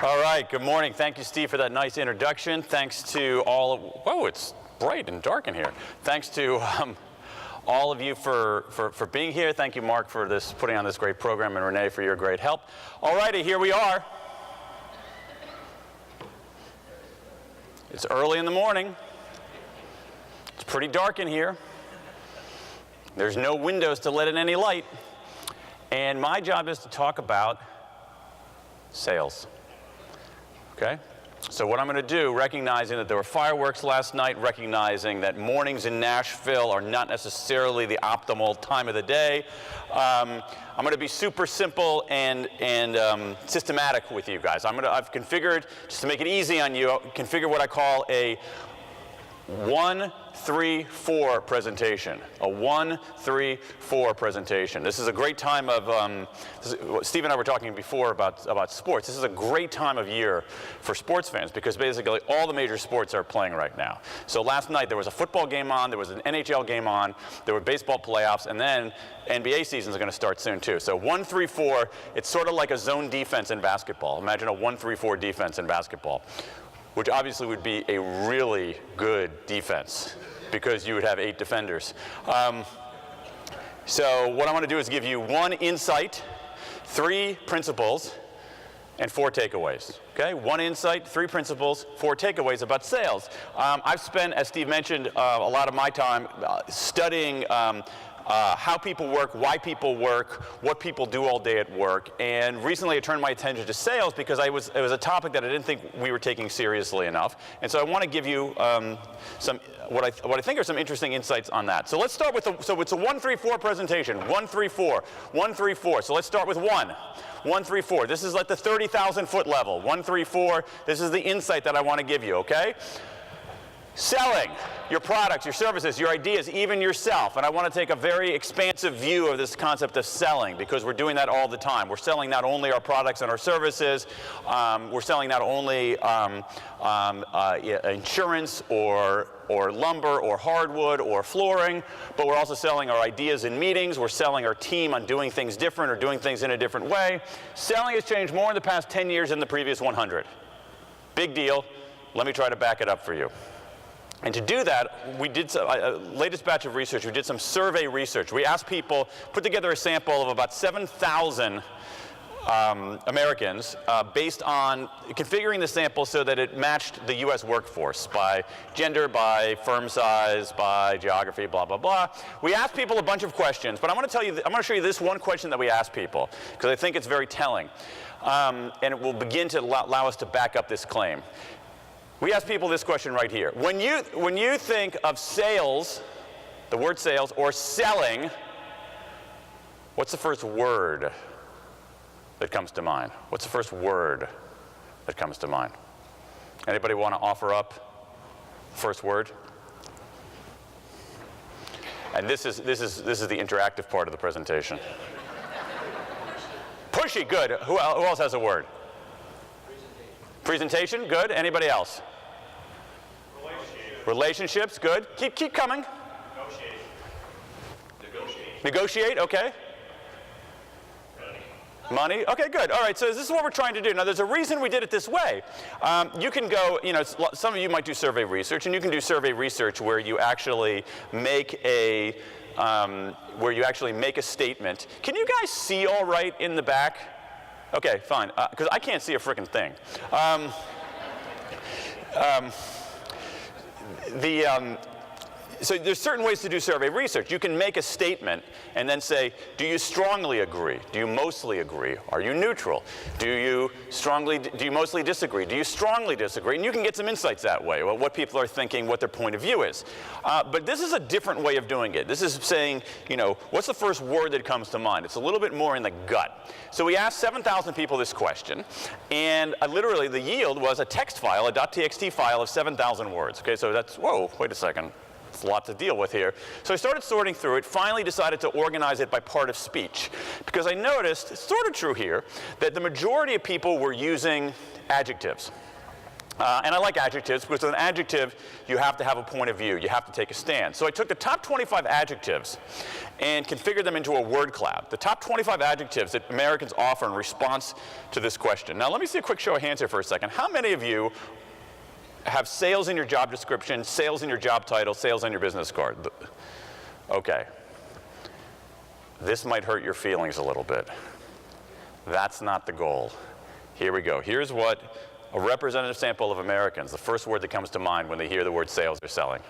All right, good morning. Thank you, Steve, for that nice introduction. Thanks to all of, whoa, it's bright and dark in here. Thanks to all of you for being here. Thank you, Mark, for putting on this great program, and Renee for your great help. All righty, here we are. It's early in the morning. It's pretty dark in here. There's no windows to let in any light. And my job is to talk about sales. Okay? So what I'm going to do, recognizing that there were fireworks last night, recognizing that mornings in Nashville are not necessarily the optimal time of the day, I'm going to be super simple and systematic with you guys. I've configured, just to make it easy on you, configure what I call a 1-3-4 presentation. A 1-3-4 presentation. This is a great time of, Steve and I were talking before about sports. This is a great time of year for sports fans because basically all the major sports are playing right now. So last night there was a football game on, there was an NHL game on, there were baseball playoffs, and then NBA season is going to start soon too. So 1-3-4, it's sort of like a zone defense in basketball. Imagine a 1-3-4 defense in basketball, which obviously would be a really good defense because you would have 8 defenders. So what I want to do is give you 1 insight, 3 principles, and 4 takeaways. Okay? 1 insight, 3 principles, 4 takeaways about sales. I've spent, as Steve mentioned, a lot of my time studying how people work, why people work, what people do all day at work. And recently I turned my attention to sales because it was a topic that I didn't think we were taking seriously enough. And so I want to give you what I think are some interesting insights on that. So let's start with so it's a 1-3-4 presentation. 1-3-4. 1-3-4. So let's start with 1. 1-3-4. This is like the 30,000 foot level. 1-3-4. This is the insight that I want to give you, okay? Selling your products, your services, your ideas, even yourself. And I want to take a very expansive view of this concept of selling because we're doing that all the time. We're selling not only our products and our services, we're selling not only insurance or lumber or hardwood or flooring, but we're also selling our ideas in meetings. We're selling our team on doing things different or doing things in a different way. Selling has changed more in the past 10 years than the previous 100. Big deal. Let me try to back it up for you. And to do that, we did latest batch of research. We did some survey research. We asked people, put together a sample of about 7,000 Americans based on configuring the sample so that it matched the U.S. workforce by gender, by firm size, by geography, blah, blah, blah. We asked people a bunch of questions, but I'm going to show you this one question that we asked people because I think it's very telling. And it will begin to allow us to back up this claim. We ask people this question right here. When you think of sales, the word sales, or selling, what's the first word that comes to mind? What's the first word that comes to mind? Anybody want to offer up the first word? And this is the interactive part of the presentation. Pushy, good. Who else has a word? Presentation, good. Anybody else? Relationships, good. Keep coming. Negotiate, okay. Money, okay, good. All right, so this is what we're trying to do. Now, there's a reason we did it this way. You can go, some of you might do survey research, and you can do survey research where you actually make a statement. Can you guys see all right in the back? Okay, fine, because I can't see a frickin' thing. So there's certain ways to do survey research. You can make a statement and then say, do you strongly agree? Do you mostly agree? Are you neutral? Do you mostly disagree? Do you strongly disagree? And you can get some insights that way, well, what people are thinking, what their point of view is. But this is a different way of doing it. This is saying, what's the first word that comes to mind? It's a little bit more in the gut. So we asked 7,000 people this question, and literally the yield was a text file, a .txt file of 7,000 words. Okay, so that's, whoa, wait a second. It's a lot to deal with here. So I started sorting through it, finally decided to organize it by part of speech. Because I noticed, it's sort of true here, that the majority of people were using adjectives. And I like adjectives because with an adjective, you have to have a point of view. You have to take a stand. So I took the top 25 adjectives and configured them into a word cloud. The top 25 adjectives that Americans offer in response to this question. Now, let me see a quick show of hands here for a second. How many of you have sales in your job description, sales in your job title, sales on your business card? Okay. This might hurt your feelings a little bit. That's not the goal. Here we go. Here's what a representative sample of Americans, the first word that comes to mind when they hear the word sales or selling.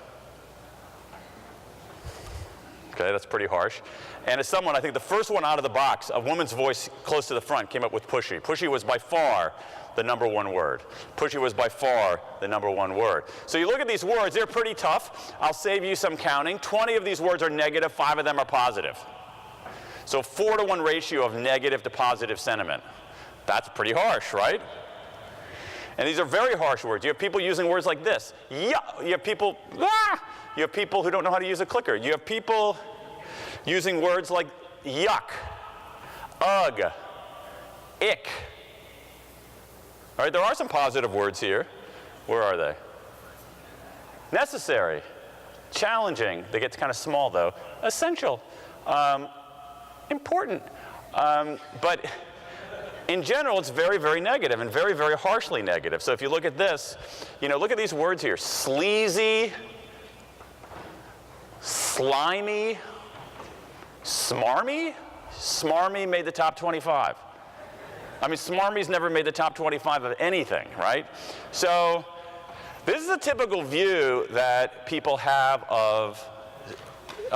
Okay, that's pretty harsh. And as someone, I think the first one out of the box, a woman's voice close to the front came up with pushy. Pushy was by far the #1 word. Pushy was by far the #1 word. So you look at these words, they're pretty tough. I'll save you some counting. 20 of these words are negative, 5 of them are positive. So 4-to-1 ratio of negative to positive sentiment. That's pretty harsh, right? And these are very harsh words. You have people using words like this. Yeah. You have people, ah! You have people who don't know how to use a clicker. You have people using words like yuck, ugh, ick. All right, there are some positive words here. Where are they? Necessary, challenging. They get kind of small though. Essential, important. But in general, it's very, very negative and very, very harshly negative. So if you look at this, you know, look at these words here. Sleazy, slimy, smarmy. Smarmy made the top 25. I mean, smarmy's never made the top 25 of anything, right? So this is a typical view that people have of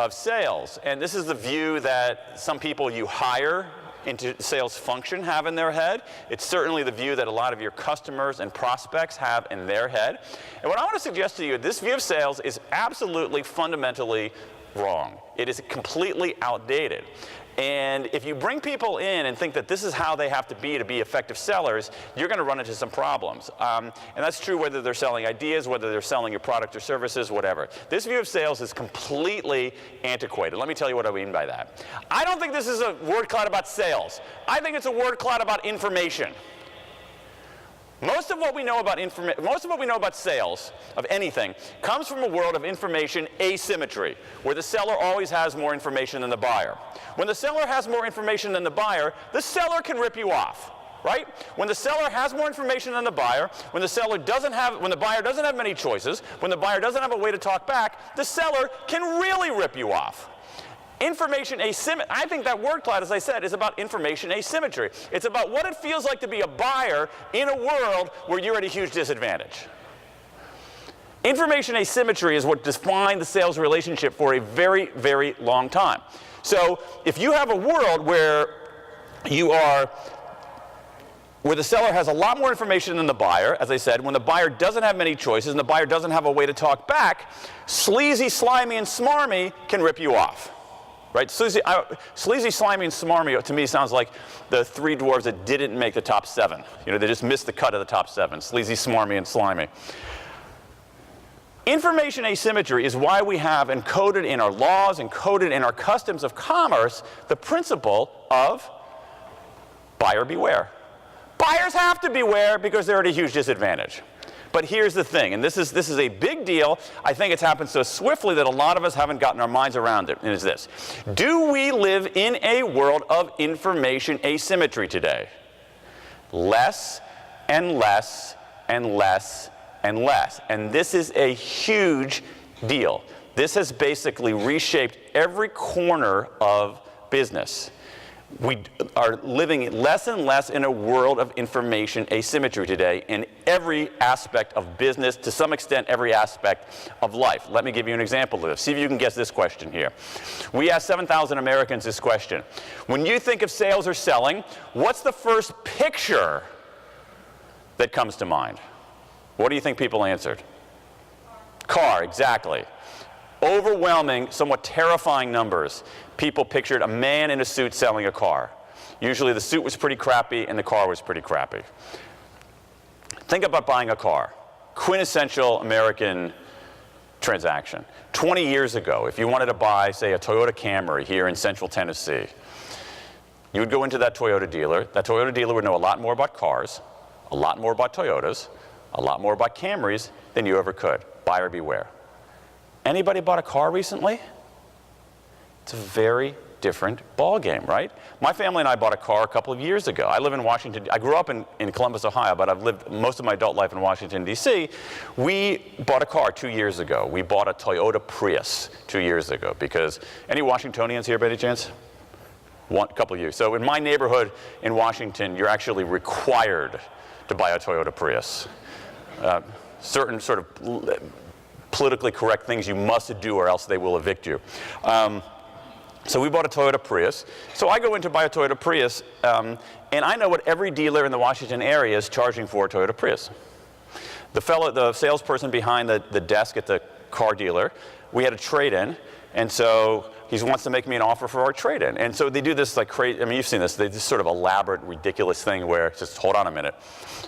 sales. And this is the view that some people you hire into sales function have in their head. It's certainly the view that a lot of your customers and prospects have in their head. And what I want to suggest to you, this view of sales is absolutely fundamentally wrong. It is completely outdated. And if you bring people in and think that this is how they have to be effective sellers, you're going to run into some problems. And that's true whether they're selling ideas, whether they're selling your product or services, whatever. This view of sales is completely antiquated. Let me tell you what I mean by that. I don't think this is a word cloud about sales. I think it's a word cloud about information. Most of what we know about sales of anything comes from a world of information asymmetry, where the seller always has more information than the buyer. When the seller has more information than the buyer, the seller can rip you off, right? When the seller has more information than the buyer, when the buyer doesn't have many choices, when the buyer doesn't have a way to talk back, the seller can really rip you off. Information asymmetry, I think that word cloud, as I said, is about information asymmetry. It's about what it feels like to be a buyer in a world where you're at a huge disadvantage. Information asymmetry is what defined the sales relationship for a very, very long time. So if you have a world where the seller has a lot more information than the buyer, as I said, when the buyer doesn't have many choices and the buyer doesn't have a way to talk back, sleazy, slimy, and smarmy can rip you off. Right? Sleazy, slimy, and smarmy to me sounds like the 3 dwarves that didn't make the top 7. You know, they just missed the cut of the top 7. Sleazy, smarmy, and slimy. Information asymmetry is why we have encoded in our laws, encoded in our customs of commerce, the principle of buyer beware. Buyers have to beware because they're at a huge disadvantage. But here's the thing, and this is a big deal. I think it's happened so swiftly that a lot of us haven't gotten our minds around it, and it's this. Do we live in a world of information asymmetry today? Less and less and less and less. And this is a huge deal. This has basically reshaped every corner of business. We are living less and less in a world of information asymmetry today in every aspect of business, to some extent every aspect of life. Let me give you an example of this. See if you can guess this question here. We asked 7,000 Americans this question. When you think of sales or selling, what's the first picture that comes to mind? What do you think people answered? Car, exactly. Overwhelming, somewhat terrifying numbers. People pictured a man in a suit selling a car. Usually the suit was pretty crappy and the car was pretty crappy. Think about buying a car. Quintessential American transaction. 20 years ago, if you wanted to buy, say, a Toyota Camry here in central Tennessee, you would go into that Toyota dealer. That Toyota dealer would know a lot more about cars, a lot more about Toyotas, a lot more bought Camrys than you ever could. Buyer beware. Anybody bought a car recently? It's a very different ball game, right? My family and I bought a car a couple of years ago. I live in Washington. I grew up in Columbus, Ohio, but I've lived most of my adult life in Washington, D.C. We bought a car 2 years ago. We bought a Toyota Prius 2 years ago because, any Washingtonians here by any chance? A couple of years. So in my neighborhood in Washington, you're actually required to buy a Toyota Prius. Certain sort of politically correct things you must do or else they will evict you. So we bought a Toyota Prius. So I go in to buy a Toyota Prius, and I know what every dealer in the Washington area is charging for a Toyota Prius. The salesperson behind the desk at the car dealer, we had a trade-in, and so he wants to make me an offer for our trade-in. And so they do this like crazy, I mean, you've seen this, they do this sort of elaborate, ridiculous thing where it's just, hold on a minute,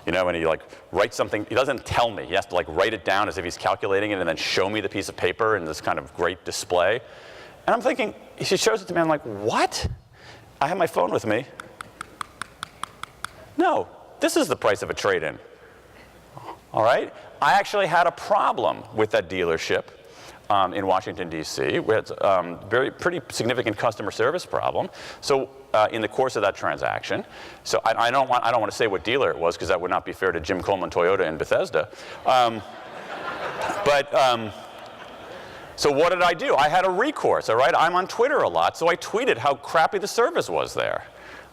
you know, and he like writes something, he doesn't tell me, he has to like write it down as if he's calculating it and then show me the piece of paper in this kind of great display. And I'm thinking, she shows it to me, I'm like, what? I have my phone with me. No, this is the price of a trade-in. All right? I actually had a problem with that dealership in Washington, D.C. We had pretty significant customer service problem. So in the course of that transaction, so I don't want to say what dealer it was because that would not be fair to Jim Coleman Toyota in Bethesda. So what did I do? I had a recourse, all right? I'm on Twitter a lot, so I tweeted how crappy the service was there,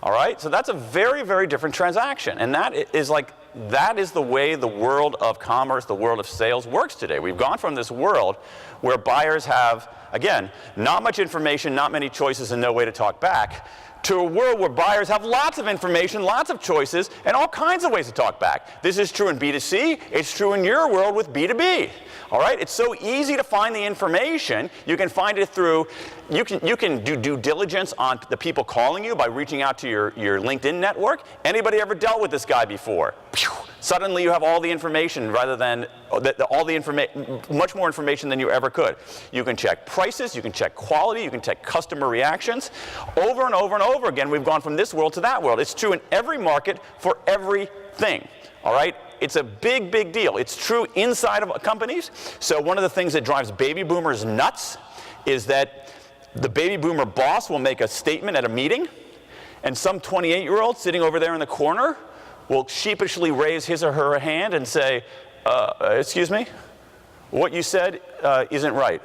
all right? So that's a very, very different transaction, and that is the way the world of commerce, the world of sales works today. We've gone from this world where buyers have, again, not much information, not many choices, and no way to talk back, to a world where buyers have lots of information, lots of choices, and all kinds of ways to talk back. This is true in B2C, it's true in your world with B2B. All right, it's so easy to find the information. You can find it through, you can do due diligence on the people calling you by reaching out to your LinkedIn network. Anybody ever dealt with this guy before? Suddenly you have all the information rather than, much more information than you ever could. You can check prices, you can check quality, you can check customer reactions. Over and over and over again, we've gone from this world to that world. It's true in every market for everything, all right? It's a big, big deal. It's true inside of companies. So one of the things that drives baby boomers nuts is that the baby boomer boss will make a statement at a meeting, and some 28-year-old sitting over there in the corner will sheepishly raise his or her hand and say, excuse me, what you said isn't right.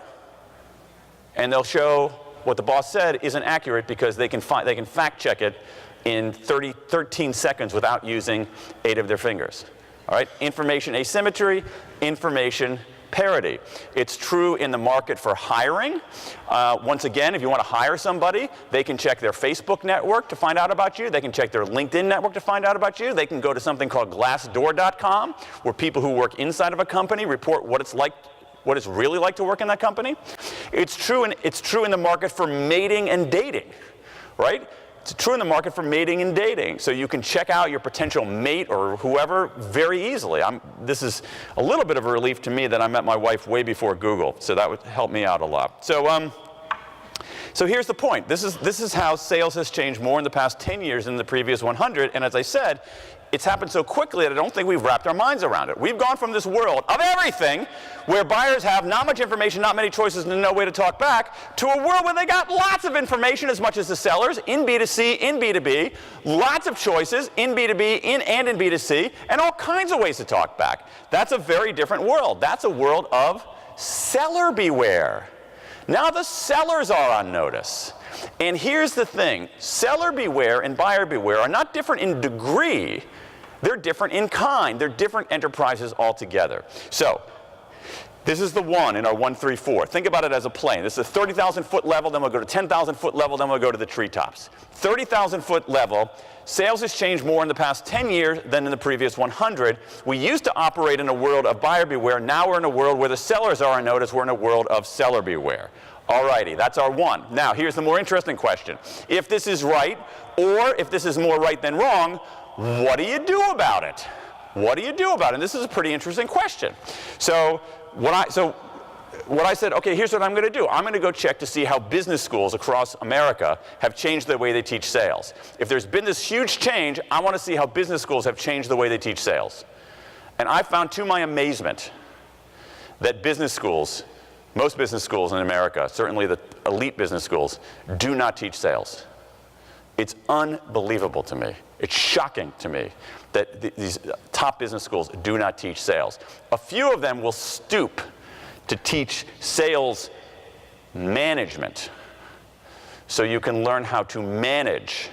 And they'll show what the boss said isn't accurate because they can fact check it in 13 seconds without using 8 of their fingers. All right, information asymmetry, information parity. It's true in the market for hiring. Once again, if you want to hire somebody, they can check their Facebook network to find out about you. They can check their LinkedIn network to find out about you. They can go to something called Glassdoor.com, where people who work inside of a company report what it's like, what it's really like to work in that company. It's true in the market for mating and dating, right? It's true in the market for mating and dating. So you can check out your potential mate or whoever very easily. This is a little bit of a relief to me that I met my wife way before Google. So that would help me out a lot. So here's the point. This is how sales has changed more in the past 10 years than the previous 100. And as I said, it's happened so quickly that I don't think we've wrapped our minds around it. We've gone from this world of everything, where buyers have not much information, not many choices, and no way to talk back, to a world where they got lots of information as much as the sellers, in B2C, in B2B, lots of choices, in B2B, and in B2C, and all kinds of ways to talk back. That's a very different world. That's a world of seller beware. Now the sellers are on notice. And here's the thing, seller beware and buyer beware are not different in degree, they're different in kind. They're different enterprises altogether. So, this is the 1 in our 1, 3, 4. Think about it as a plane. This is a 30,000 foot level, then we'll go to 10,000 foot level, then we'll go to the treetops. 30,000 foot level, sales has changed more in the past 10 years than in the previous 100. We used to operate in a world of buyer beware. Now we're in a world where the sellers are on notice. We're in a world of seller beware. Alrighty, that's our 1. Now, here's the more interesting question. If this is right, or if this is more right than wrong, what do you do about it? What do you do about it? And this is a pretty interesting question. So what I said, okay, here's what I'm going to do. I'm going to go check to see how business schools across America have changed the way they teach sales. If there's been this huge change, I want to see how business schools have changed the way they teach sales. And I found to my amazement that business schools, most business schools in America, certainly the elite business schools, do not teach sales. It's unbelievable to me. It's shocking to me that these top business schools do not teach sales. A few of them will stoop to teach sales management, so you can learn how to manage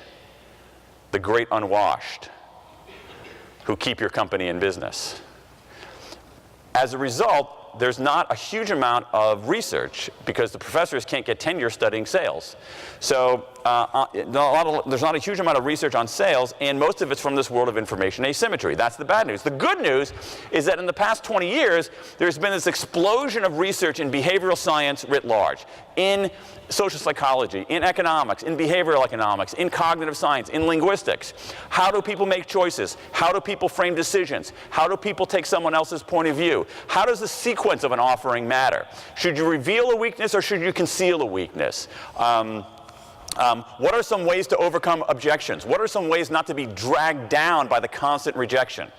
the great unwashed who keep your company in business. As a result, there's not a huge amount of research because the professors can't get tenure studying sales. So there's not a huge amount of research on sales, and most of it's from this world of information asymmetry. That's the bad news. The good news is that in the past 20 years, there's been this explosion of research in behavioral science writ large, in social psychology, in economics, in behavioral economics, in cognitive science, in linguistics. How do people make choices? How do people frame decisions? How do people take someone else's point of view? How does the sequence of an offering matter? Should you reveal a weakness or should you conceal a weakness? What are some ways to overcome objections? What are some ways not to be dragged down by the constant rejection?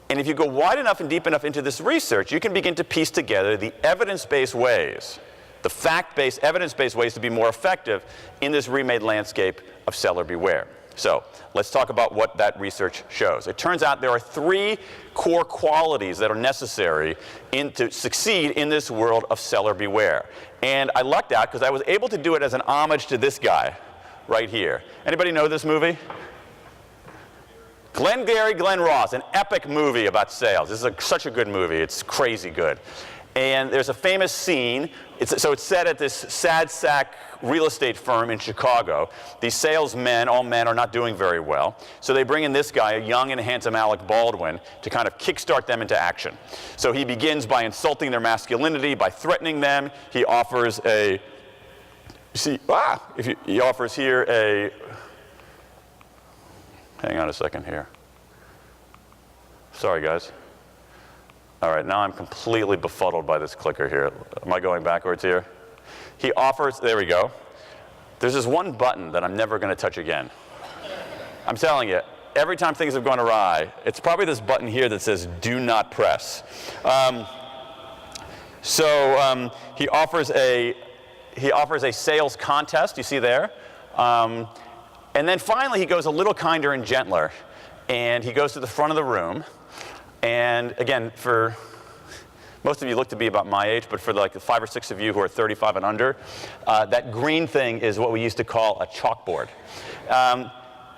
And if you go wide enough and deep enough into this research, you can begin to piece together the evidence-based ways, the fact-based, evidence-based ways to be more effective in this remade landscape of seller beware. So let's talk about what that research shows. It turns out there are 3 core qualities that are necessary to succeed in this world of seller beware. And I lucked out because I was able to do it as an homage to this guy right here. Anybody know this movie? Glengarry Glen Ross, an epic movie about sales. This is such a good movie. It's crazy good. And there's a famous scene. It's set at this sad sack real estate firm in Chicago. These salesmen, all men, are not doing very well. So they bring in this guy, a young and handsome Alec Baldwin, to kind of kickstart them into action. So he begins by insulting their masculinity, by threatening them. He offers he offers here a, hang on a second here. Sorry, guys. All right, now I'm completely befuddled by this clicker here. Am I going backwards here? He offers, there we go. There's this one button that I'm never going to touch again. I'm telling you, every time things have gone awry, it's probably this button here that says do not press. He offers a sales contest, you see there. And then finally he goes a little kinder and gentler, and he goes to the front of the room. And again, for most of you look to be about my age, but for like the 5 or 6 of you who are 35 and under, that green thing is what we used to call a chalkboard.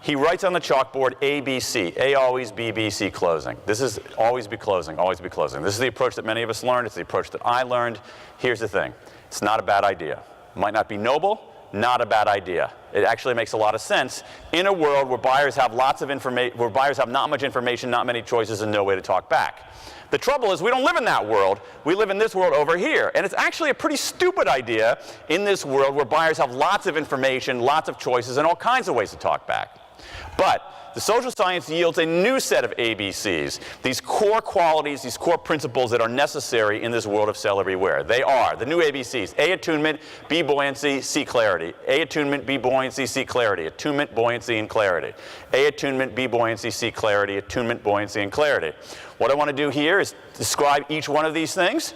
He writes on the chalkboard ABC, A always, B, B, C closing. This is always be closing, always be closing. This is the approach that many of us learned. It's the approach that I learned. Here's the thing. It's not a bad idea. Might not be noble, not a bad idea. It actually makes a lot of sense in a world where buyers have lots of information, where buyers have not much information, not many choices, and no way to talk back. The trouble is we don't live in that world. We live in this world over here. And it's actually a pretty stupid idea in this world where buyers have lots of information, lots of choices, and all kinds of ways to talk back. But the social science yields a new set of ABCs, these core qualities, these core principles that are necessary in this world of seller beware. They are the new ABCs: A, attunement; B, buoyancy; C, clarity. A, attunement; B, buoyancy; C, clarity. Attunement, buoyancy, and clarity. A, attunement; B, buoyancy; C, clarity. Attunement, buoyancy, and clarity. What I want to do here is describe each one of these things,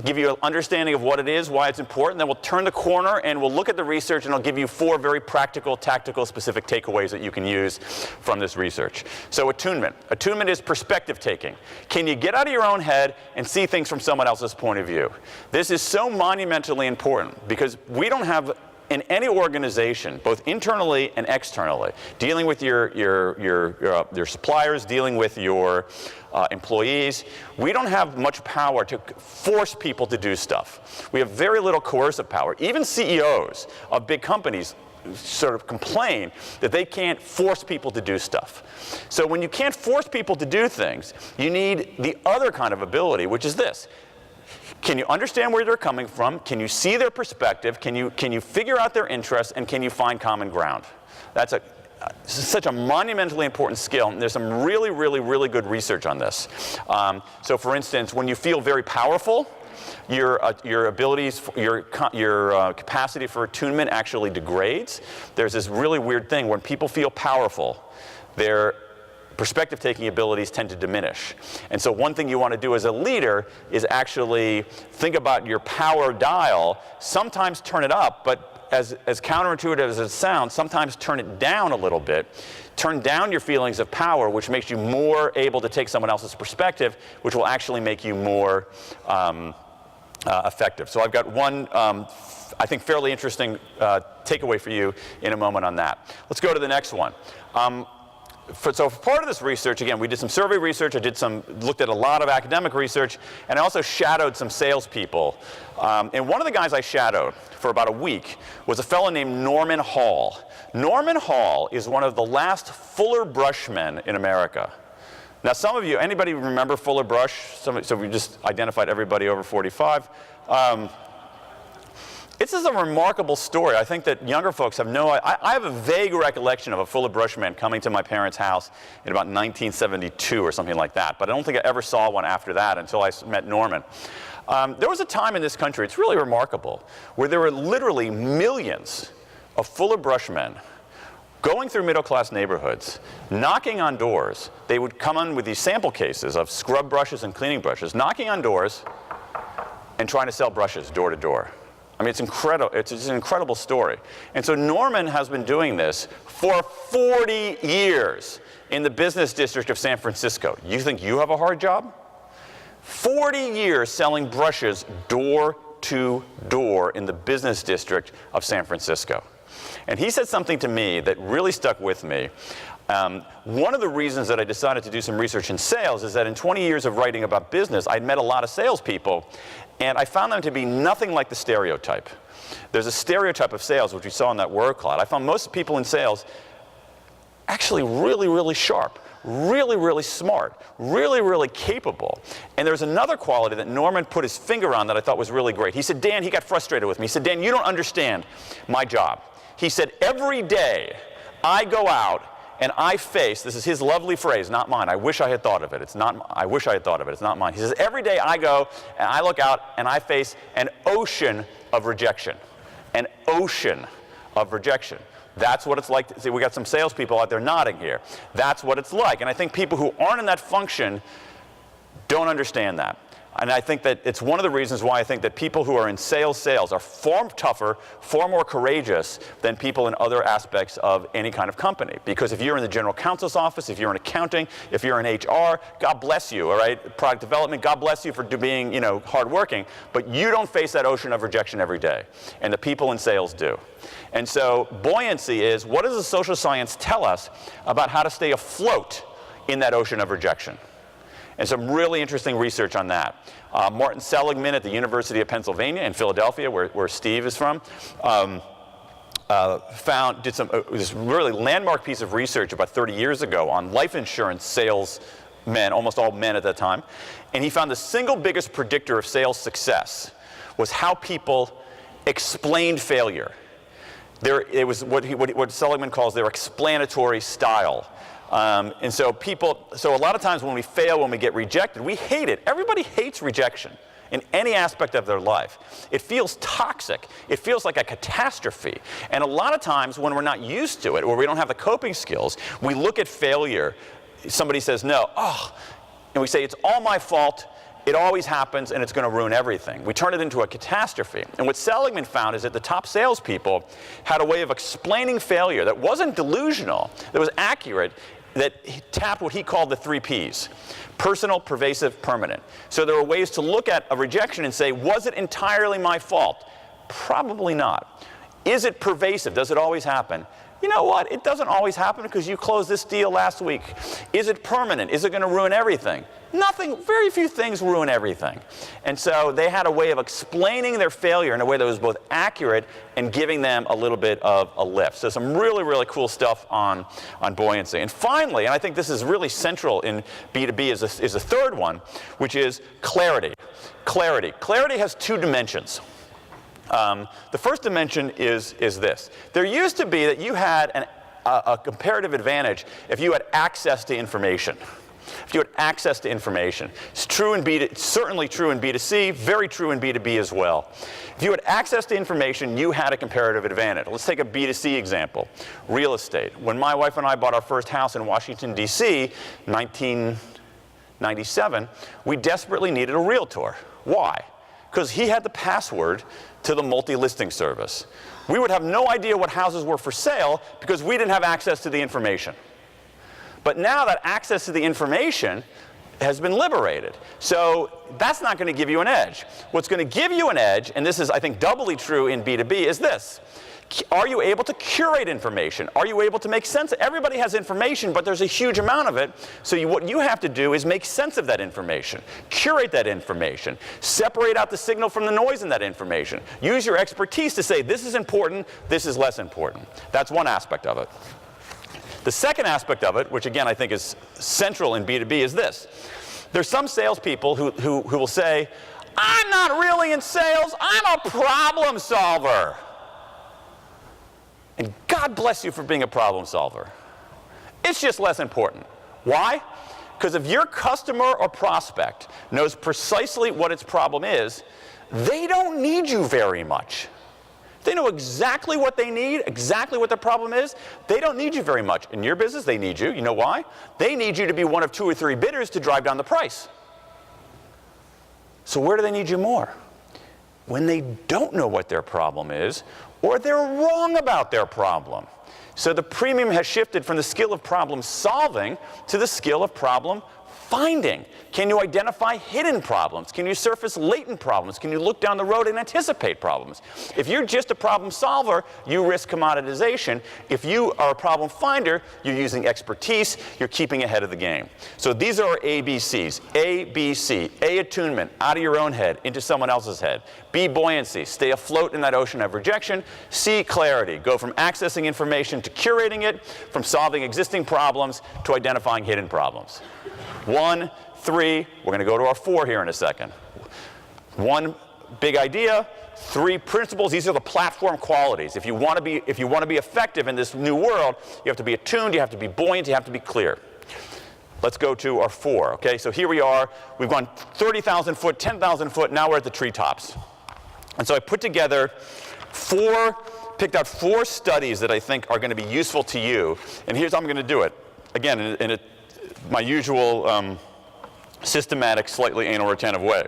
give you an understanding of what it is, why it's important, then we'll turn the corner and we'll look at the research, and I'll give you 4 very practical, tactical, specific takeaways that you can use from this research. So attunement. Attunement is perspective taking. Can you get out of your own head and see things from someone else's point of view? This is so monumentally important because we don't have, in any organization, both internally and externally, dealing with your suppliers, dealing with your employees, we don't have much power to force people to do stuff. We have very little coercive power. Even CEOs of big companies sort of complain that they can't force people to do stuff. So when you can't force people to do things, you need the other kind of ability, which is this. Can you understand where they're coming from? Can you see their perspective? Can you figure out their interests? And can you find common ground? That's such a monumentally important skill. And there's some really, really, really good research on this. So for instance, when you feel very powerful, your abilities, your capacity for attunement actually degrades. There's this really weird thing. When people feel powerful, their perspective-taking abilities tend to diminish. And so one thing you want to do as a leader is actually think about your power dial, sometimes turn it up, but as counterintuitive as it sounds, sometimes turn it down a little bit. Turn down your feelings of power, which makes you more able to take someone else's perspective, which will actually make you more effective. So I've got one, I think, fairly interesting takeaway for you in a moment on that. Let's go to the next one. So for part of this research, again, we did some survey research, looked at a lot of academic research, and I also shadowed some salespeople. And one of the guys I shadowed for about a week was a fellow named Norman Hall. Norman Hall is one of the last Fuller Brush men in America. Now some of you, anybody remember Fuller Brush? So we just identified everybody over 45. This is a remarkable story. I think that younger folks have I have a vague recollection of a Fuller Brush man coming to my parents' house in about 1972 or something like that, but I don't think I ever saw one after that until I met Norman. There was a time in this country, it's really remarkable, where there were literally millions of Fuller Brush men going through middle-class neighborhoods, knocking on doors. They would come in with these sample cases of scrub brushes and cleaning brushes, knocking on doors and trying to sell brushes door to door. I mean, it's incredible. It's an incredible story. And so Norman has been doing this for 40 years in the business district of San Francisco. You think you have a hard job? 40 years selling brushes door to door in the business district of San Francisco. And he said something to me that really stuck with me. One of the reasons that I decided to do some research in sales is that in 20 years of writing about business, I'd met a lot of salespeople, and I found them to be nothing like the stereotype. There's a stereotype of sales, which we saw in that word cloud. I found most people in sales actually really, really sharp, really, really smart, really, really capable. And there's another quality that Norman put his finger on that I thought was really great. He said, Dan, he got frustrated with me. He said, Dan, you don't understand my job. He said, every day I go out and I face, this is his lovely phrase, not mine. I wish I had thought of it. It's not, I wish I had thought of it. It's not mine. He says, every day I go and I look out and I face an ocean of rejection. An ocean of rejection. That's what it's like. See, we got some salespeople out there nodding here. That's what it's like. And I think people who aren't in that function don't understand that. And I think that it's one of the reasons why I think that people who are in sales are far tougher, far more courageous than people in other aspects of any kind of company. Because if you're in the general counsel's office, if you're in accounting, if you're in HR, God bless you, all right? Product development, God bless you for being, hardworking. But you don't face that ocean of rejection every day. And the people in sales do. And so buoyancy is, what does the social science tell us about how to stay afloat in that ocean of rejection? And some really interesting research on that. Martin Seligman at the University of Pennsylvania in Philadelphia, where Steve is from, did this really landmark piece of research about 30 years ago on life insurance salesmen, almost all men at that time. And he found the single biggest predictor of sales success was how people explained failure. It was what Seligman calls their explanatory style. And so a lot of times when we fail, when we get rejected, we hate it. Everybody hates rejection in any aspect of their life. It feels toxic. It feels like a catastrophe. And a lot of times when we're not used to it or we don't have the coping skills, we look at failure. Somebody says no, and we say it's all my fault. It always happens, and it's going to ruin everything. We turn it into a catastrophe. And what Seligman found is that the top salespeople had a way of explaining failure that wasn't delusional, that was accurate, that tapped what he called the 3 Ps. Personal, pervasive, permanent. So there were ways to look at a rejection and say, was it entirely my fault? Probably not. Is it pervasive? Does it always happen? You know what? It doesn't always happen because you closed this deal last week. Is it permanent? Is it going to ruin everything? Nothing, very few things ruin everything. And so they had a way of explaining their failure in a way that was both accurate and giving them a little bit of a lift. So some really, really cool stuff on buoyancy. And finally, and I think this is really central in B2B is a third one, which is clarity. Clarity. Clarity has 2 dimensions. The first dimension is this. There used to be that you had a comparative advantage if you had access to information. if you had access to information. It's true in it's certainly true in B2C, very true in B2B as well. If you had access to information, you had a comparative advantage. Let's take a B2C example, real estate. When my wife and I bought our first house in Washington, D.C., 1997, we desperately needed a realtor. Why? Because he had the password to the multi-listing service. We would have no idea what houses were for sale because we didn't have access to the information. But now that access to the information has been liberated. So that's not going to give you an edge. What's going to give you an edge, and this is, I think, doubly true in B2B, is this. Are you able to curate information? Are you able to make sense? Everybody has information, but there's a huge amount of it. So what you have to do is make sense of that information, curate that information, separate out the signal from the noise in that information. Use your expertise to say, this is important, this is less important. That's one aspect of it. The second aspect of it, which again I think is central in B2B, is this. There's some salespeople who will say, I'm not really in sales, I'm a problem solver. And God bless you for being a problem solver. It's just less important. Why? Because if your customer or prospect knows precisely what its problem is, they don't need you very much. They know exactly what they need, exactly what the problem is. They don't need you very much. In your business, they need you. You know why? They need you to be one of 2 or 3 bidders to drive down the price. So where do they need you more? When they don't know what their problem is, or they're wrong about their problem. So the premium has shifted from the skill of problem solving to the skill of problem finding. Can you identify hidden problems? Can you surface latent problems? Can you look down the road and anticipate problems? If you're just a problem solver, you risk commoditization. If you are a problem finder, you're using expertise, you're keeping ahead of the game. So these are our ABCs. A, B, C. A, attunement, out of your own head, into someone else's head. B, buoyancy, stay afloat in that ocean of rejection. C, clarity, go from accessing information to curating it, from solving existing problems to identifying hidden problems. 1, 3, we're going to go to our 4 here in a second. 1 big idea, 3 principles. These are the platform qualities. If you want to be effective in this new world, you have to be attuned, you have to be buoyant, you have to be clear. Let's go to our 4. Okay, so here we are. We've gone 30,000 foot, 10,000 foot. Now we're at the treetops. And so I put together picked out 4 studies that I think are going to be useful to you. And here's how I'm going to do it. Again, in my usual systematic, slightly anal retentive way.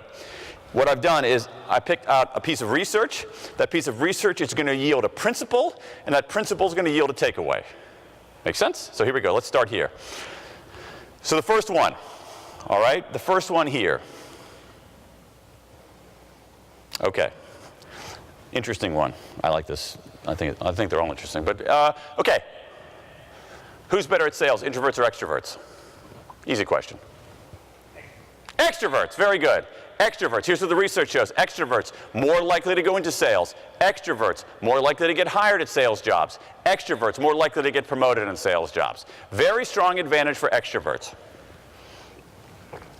What I've done is I picked out a piece of research. That piece of research is going to yield a principle, and that principle is going to yield a takeaway. Make sense? So here we go. Let's start here. So the first one, all right? The first one here. Okay. Interesting one. I like this. I think they're all interesting. But okay. Who's better at sales, introverts or extroverts? Easy question. Extroverts, very good. Extroverts, here's what the research shows. Extroverts, more likely to go into sales. Extroverts, more likely to get hired at sales jobs. Extroverts, more likely to get promoted in sales jobs. Very strong advantage for extroverts.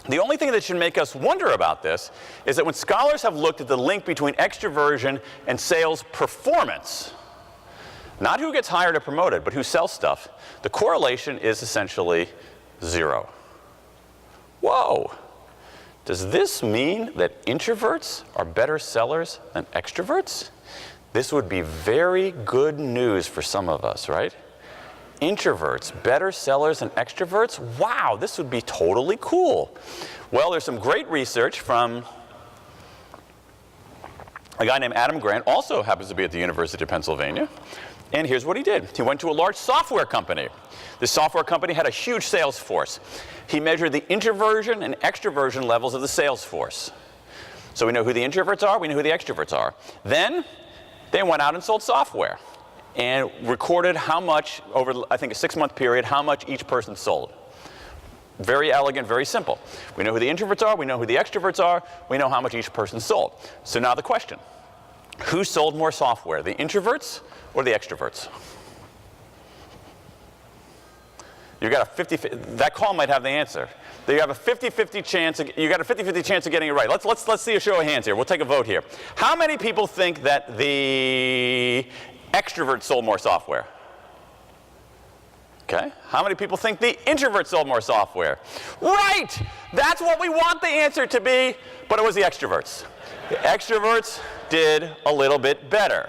The only thing that should make us wonder about this is that when scholars have looked at the link between extroversion and sales performance, not who gets hired or promoted, but who sells stuff, the correlation is essentially 0. Whoa. Does this mean that introverts are better sellers than extroverts? This would be very good news for some of us, right? Introverts, better sellers than extroverts? Wow, this would be totally cool. Well, there's some great research from a guy named Adam Grant, also happens to be at the University of Pennsylvania. And here's what he did. He went to a large software company. This software company had a huge sales force. He measured the introversion and extroversion levels of the sales force. So we know who the introverts are, we know who the extroverts are. Then they went out and sold software and recorded how much, over I think a 6-month period, how much each person sold. Very elegant, very simple. We know who the introverts are, we know who the extroverts are, we know how much each person sold. So now the question, who sold more software, the introverts or the extroverts? You got a 50-50, that call might have the answer. You have a 50-50 chance, you got a 50-50 chance of getting it right. Let's see a show of hands here. We'll take a vote here. How many people think that the extroverts sold more software? Okay, how many people think the introverts sold more software? Right! That's what we want the answer to be, but it was the extroverts. The extroverts did a little bit better.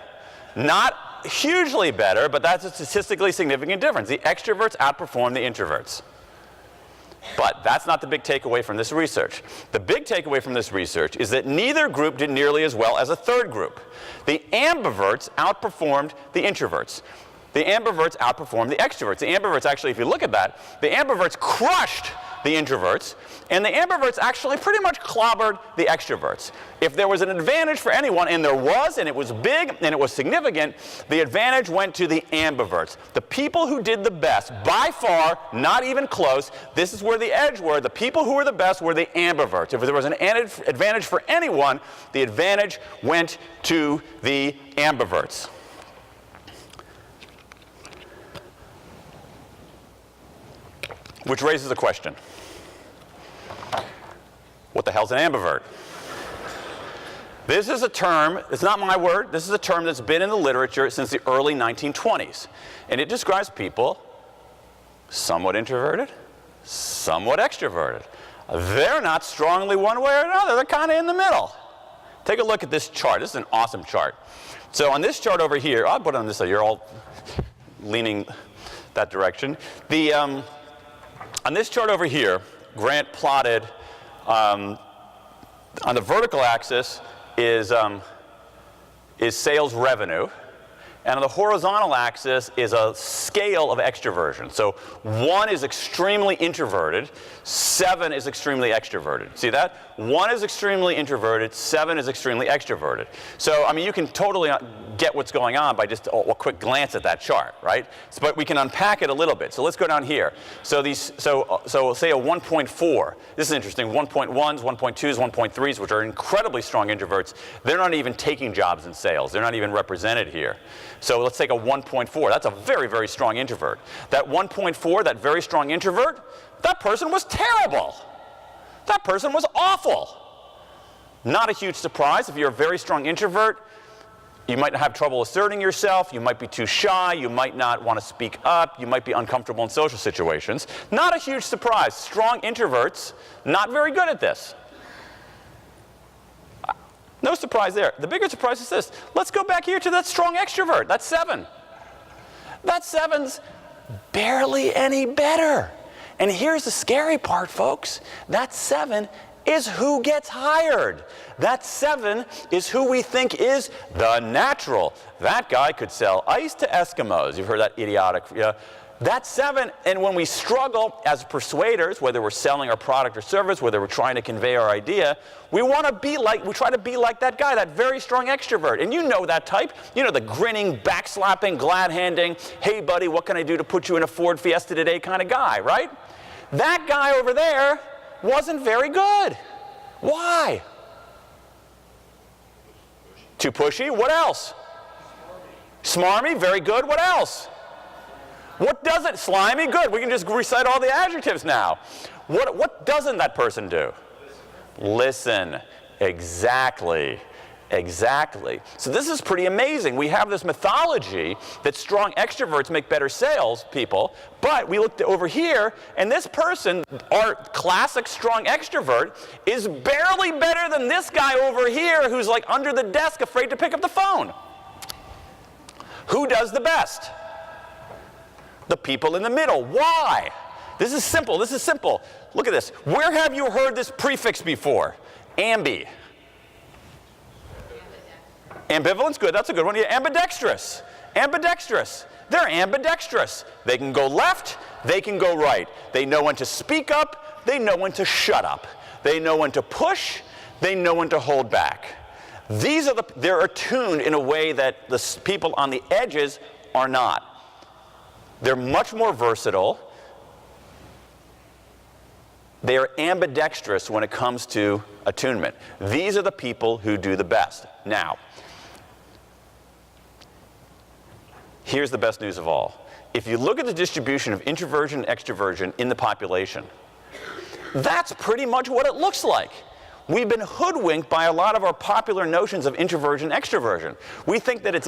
Not hugely better, but that's a statistically significant difference. The extroverts outperform the introverts. But that's not the big takeaway from this research. The big takeaway from this research is that neither group did nearly as well as a third group. The ambiverts outperformed the introverts. The ambiverts outperformed the extroverts. The ambiverts actually, if you look at that, the ambiverts crushed the introverts, and the ambiverts actually pretty much clobbered the extroverts. If there was an advantage for anyone, and there was, and it was big, and it was significant, the advantage went to the ambiverts. The people who did the best, by far, not even close, this is where the edge were, the people who were the best were the ambiverts. If there was an advantage for anyone, the advantage went to the ambiverts. Which raises a question. What the hell's an ambivert? This is a term, it's not my word, this is a term that's been in the literature since the early 1920s. And it describes people somewhat introverted, somewhat extroverted. They're not strongly one way or another, they're kind of in the middle. Take a look at this chart. This is an awesome chart. So on this chart over here, I'll put it on this side, you're all leaning that direction. On this chart over here, Grant plotted on the vertical axis is sales revenue, and on the horizontal axis is a scale of extroversion. So 1 is extremely introverted, 7 is extremely extroverted. See that? 1 is extremely introverted, 7 is extremely extroverted. So, I mean, you can totally get what's going on by just a quick glance at that chart, right? So, but we can unpack it a little bit. So let's go down here. So so say a 1.4. This is interesting. 1.1s, 1.2s, 1.3s, which are incredibly strong introverts, they're not even taking jobs in sales. They're not even represented here. So let's take a 1.4. That's a very, very strong introvert. That 1.4, that very strong introvert, that person was terrible. That person was awful. Not a huge surprise. If you're a very strong introvert, you might have trouble asserting yourself, you might be too shy, you might not want to speak up, you might be uncomfortable in social situations. Not a huge surprise. Strong introverts, not very good at this. No surprise there. The bigger surprise is this. Let's go back here to that strong extrovert. That's 7. That 7's barely any better. And here's the scary part, folks. That 7 is who gets hired. That 7 is who we think is the natural. That guy could sell ice to Eskimos. You've heard that idiotic, That 7, and when we struggle as persuaders, whether we're selling our product or service, whether we're trying to convey our idea, we try to be like that guy, that very strong extrovert. And you know that type. You know, the grinning, backslapping, glad-handing, hey buddy, what can I do to put you in a Ford Fiesta today kind of guy, right? That guy over there wasn't very good. Why? Too pushy? What else? Smarmy, very good. What else? What doesn't? Slimy, good. We can just recite all the adjectives now. What doesn't that person do? Listen. Exactly. Exactly. So this is pretty amazing. We have this mythology that strong extroverts make better sales people, but we looked over here, and this person, our classic strong extrovert, is barely better than this guy over here who's like under the desk afraid to pick up the phone. Who does the best? The people in the middle. Why? This is simple. This is simple. Look at this. Where have you heard this prefix before? Ambi. Ambivalence, good, that's a good one. Yeah, ambidextrous. Ambidextrous. They're ambidextrous. They can go left, they can go right. They know when to speak up, they know when to shut up. They know when to push, they know when to hold back. They're attuned in a way that the people on the edges are not. They're much more versatile. They are ambidextrous when it comes to attunement. These are the people who do the best. Now, here's the best news of all. If you look at the distribution of introversion and extroversion in the population, that's pretty much what it looks like. we've been hoodwinked by a lot of our popular notions of introversion, extroversion. We think that it's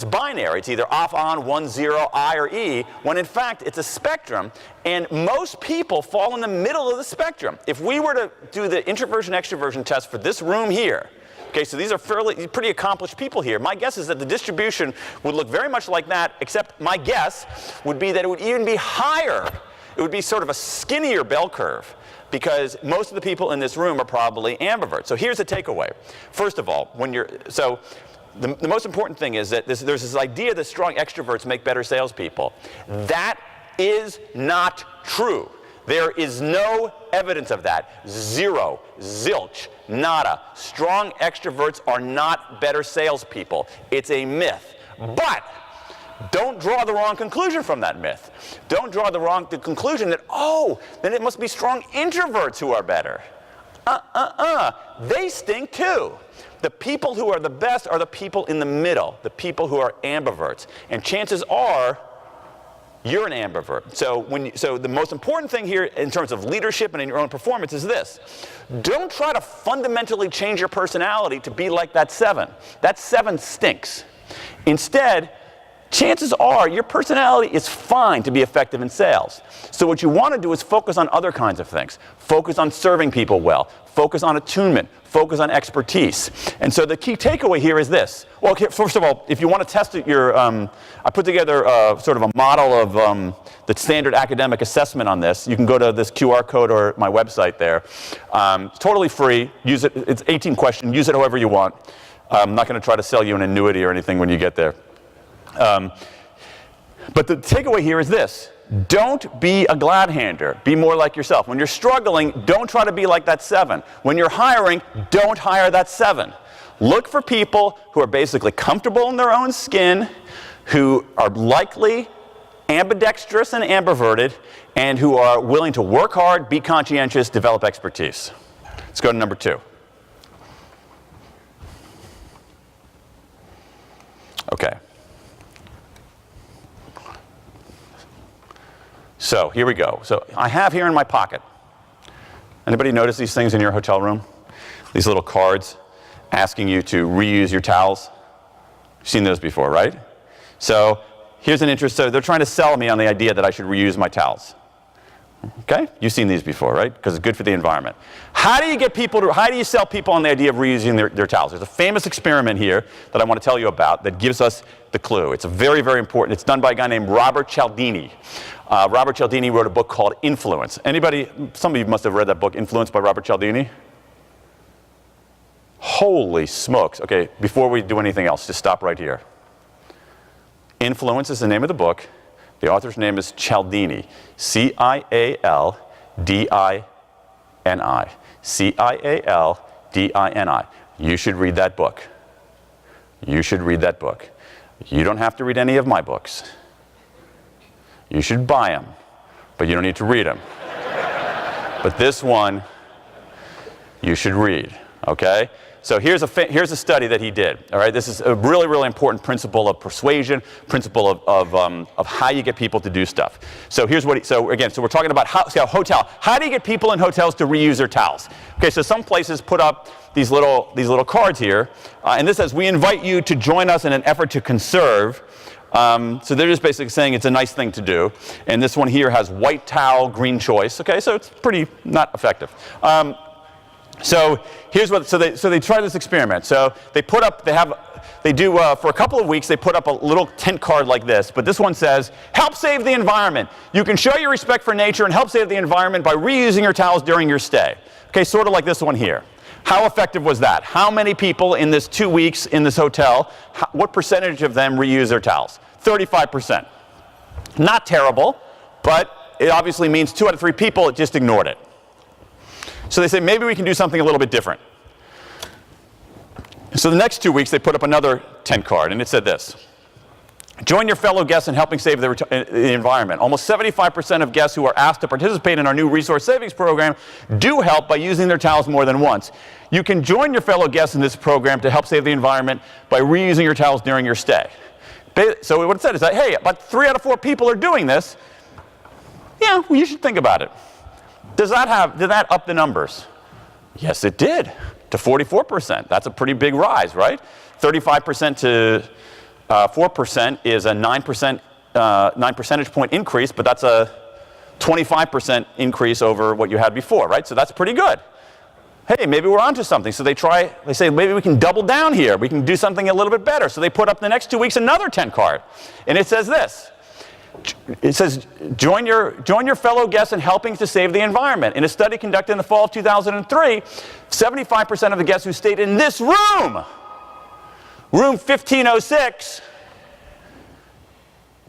binary. It's either off, on, 1, 0, I or E, when in fact it's a spectrum, and most people fall in the middle of the spectrum. If we were to do the introversion, extroversion test for this room here, okay, so these are pretty accomplished people here. My guess is that the distribution would look very much like that, except my guess would be that it would even be higher. It would be sort of a skinnier bell curve, because most of the people in this room are probably ambiverts. So here's the takeaway. First of all, the most important thing is that there's this idea that strong extroverts make better salespeople. That is not true. There is no evidence of that. Zero, zilch, nada. Strong extroverts are not better salespeople. It's a myth. But don't draw the wrong conclusion from that myth. Don't draw the conclusion that, oh, then it must be strong introverts who are better. They stink too. The people who are the best are the people in the middle, the people who are ambiverts. And chances are, you're an ambivert. So the most important thing here in terms of leadership and in your own performance is this. Don't try to fundamentally change your personality to be like that 7. That 7 stinks. Instead, chances are your personality is fine to be effective in sales. So what you want to do is focus on other kinds of things. Focus on serving people well. Focus on attunement. Focus on expertise. And so the key takeaway here is this. Well, okay, first of all, if you want to test it, I put together sort of a model of the standard academic assessment on this. You can go to this QR code or my website there. It's totally free. Use it. It's 18 questions. Use it however you want. I'm not going to try to sell you an annuity or anything when you get there. But the takeaway here is this. Don't be a glad-hander. Be more like yourself. When you're struggling, don't try to be like that 7. When you're hiring, don't hire that 7. Look for people who are basically comfortable in their own skin, who are likely ambidextrous and ambiverted, and who are willing to work hard, be conscientious, develop expertise. Let's go to number 2. Okay. So here we go. So I have here in my pocket. Anybody notice these things in your hotel room? These little cards asking you to reuse your towels. You've seen those before, right? So here's an interest. So they're trying to sell me on the idea that I should reuse my towels. Okay? You've seen these before, right? Because it's good for the environment. How do you sell people on the idea of reusing their towels? There's a famous experiment here that I want to tell you about that gives us the clue. It's very, very important. It's done by a guy named Robert Cialdini. Robert Cialdini wrote a book called Influence. Some of you must have read that book, Influence by Robert Cialdini. Holy smokes. Okay, before we do anything else, just stop right here. Influence is the name of the book. The author's name is Cialdini. C-I-A-L-D-I-N-I. C-I-A-L-D-I-N-I. You should read that book. You should read that book. You don't have to read any of my books. You should buy them, but you don't need to read them. But this one, you should read, okay? So here's a study that he did, all right? This is a really, really important principle of persuasion, principle of how you get people to do stuff. So here's what so we're talking about hotel. How do you get people in hotels to reuse their towels? Okay, so some places put up these little cards here, and this says, we invite you to join us in an effort to conserve. So they're just basically saying it's a nice thing to do. And this one here has white towel, green choice. Okay, so it's pretty not effective. So here's so they try this experiment. So they for a couple of weeks, they put up a little tent card like this. But this one says, help save the environment. You can show your respect for nature and help save the environment by reusing your towels during your stay. Okay, sort of like this one here. How effective was that? How many people in this 2 weeks in this hotel, what percentage of them reuse their towels? 35%. Not terrible, but it obviously means 2 out of 3 people just ignored it. So they say, maybe we can do something a little bit different. So the next 2 weeks, they put up another tent card, and it said this. Join your fellow guests in helping save the environment. Almost 75% of guests who are asked to participate in our new resource savings program do help by using their towels more than once. You can join your fellow guests in this program to help save the environment by reusing your towels during your stay. So what it said is that, hey, about 3 out of 4 people are doing this. Yeah, well, you should think about it. Did that up the numbers? Yes, it did, to 44%. That's a pretty big rise, right? 35% to 4% is a 9 percentage point increase, but that's a 25% increase over what you had before, right? So that's pretty good. Hey, maybe we're onto something. So they say, maybe we can double down here. We can do something a little bit better. So they put up the next 2 weeks another 10 card. And it says this. It says, join your fellow guests in helping to save the environment. In a study conducted in the fall of 2003, 75% of the guests who stayed in this room 1506,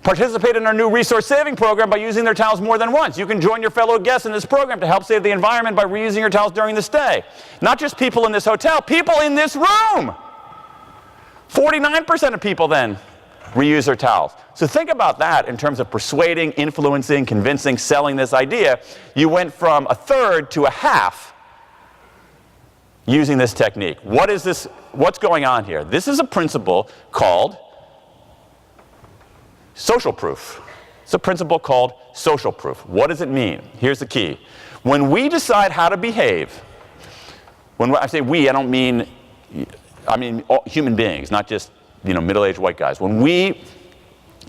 participate in our new resource saving program by using their towels more than once. You can join your fellow guests in this program to help save the environment by reusing your towels during the stay. Not just people in this hotel, people in this room. 49% of people then reuse their towels. So think about that in terms of persuading, influencing, convincing, selling this idea. You went from a third to a half using this technique. What is this? What's going on here? This is a principle called social proof. It's a principle called social proof. What does it mean? Here's the key. When we decide how to behave, when I say we, I mean all human beings, not just middle-aged white guys. When we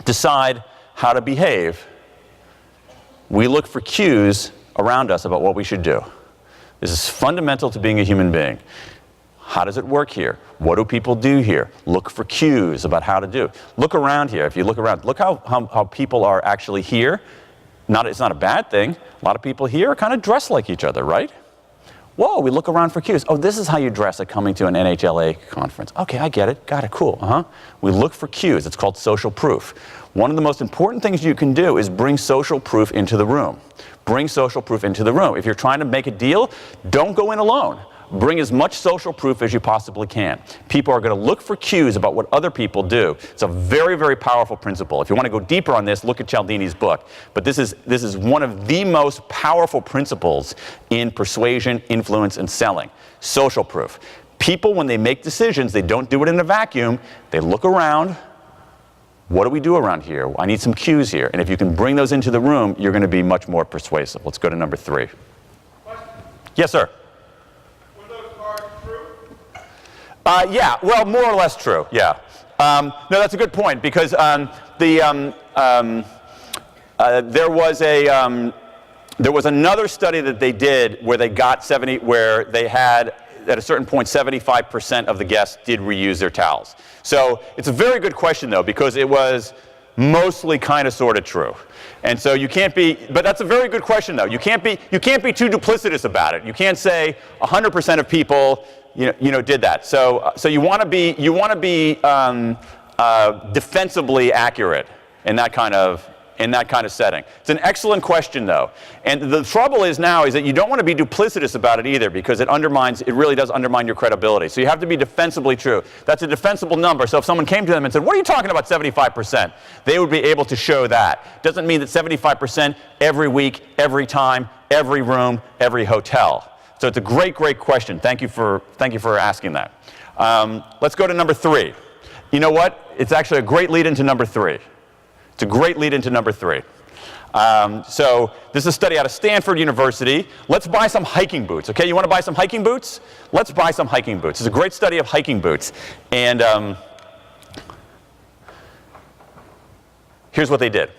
decide how to behave, we look for cues around us about what we should do. This is fundamental to being a human being. How does it work here? What do people do here? Look for cues about how to do. Look around here. If you look around, look how people are actually here. It's not a bad thing. A lot of people here are kind of dressed like each other, right? Whoa, we look around for cues. Oh, this is how you dress at coming to an NHLA conference. Okay, I get it. Got it, cool. We look for cues. It's called social proof. One of the most important things you can do is bring social proof into the room. Bring social proof into the room. If you're trying to make a deal, don't go in alone. Bring as much social proof as you possibly can. People are going to look for cues about what other people do. It's a very, very powerful principle. If you want to go deeper on this, look at Cialdini's book. But this is one of the most powerful principles in persuasion, influence, and selling. Social proof. People, when they make decisions, they don't do it in a vacuum. They look around. What do we do around here? I need some cues here. And if you can bring those into the room, you're going to be much more persuasive. Let's go to number 3. Question. Yes, sir. Yeah, well, more or less true, yeah. No, that's a good point, because there was another study that they did where they got where they had, at a certain point, 75% of the guests did reuse their towels. So it's a very good question, though, because it was mostly kind of sort of true. And so you can't be, but that's a very good question, though. You can't be too duplicitous about it. You can't say 100% of people did that. So you want to be defensively accurate in that kind of setting. It's an excellent question, though. And the trouble is that you don't want to be duplicitous about it either, because it really does undermine your credibility. So you have to be defensively true. That's a defensible number. So if someone came to them and said, "What are you talking about 75%?" they would be able to show that. Doesn't mean that 75% every week, every time, every room, every hotel. So it's a great, great question. Thank you for asking that. Let's go to number 3. You know what? It's actually a great lead into number 3. It's a great lead into number 3. So this is a study out of Stanford University. Let's buy some hiking boots. Okay, you want to buy some hiking boots? Let's buy some hiking boots. It's a great study of hiking boots. And here's what they did.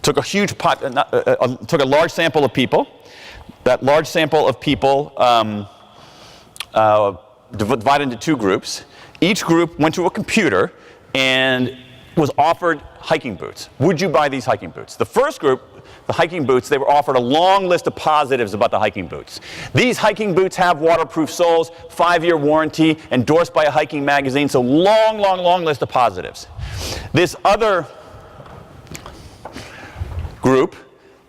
Took a large sample of people. That large sample of people divided into 2 groups. Each group went to a computer and was offered hiking boots. Would you buy these hiking boots? The first group, the hiking boots, they were offered a long list of positives about the hiking boots. These hiking boots have waterproof soles, 5-year warranty, endorsed by a hiking magazine, so long, long, long list of positives. This other group,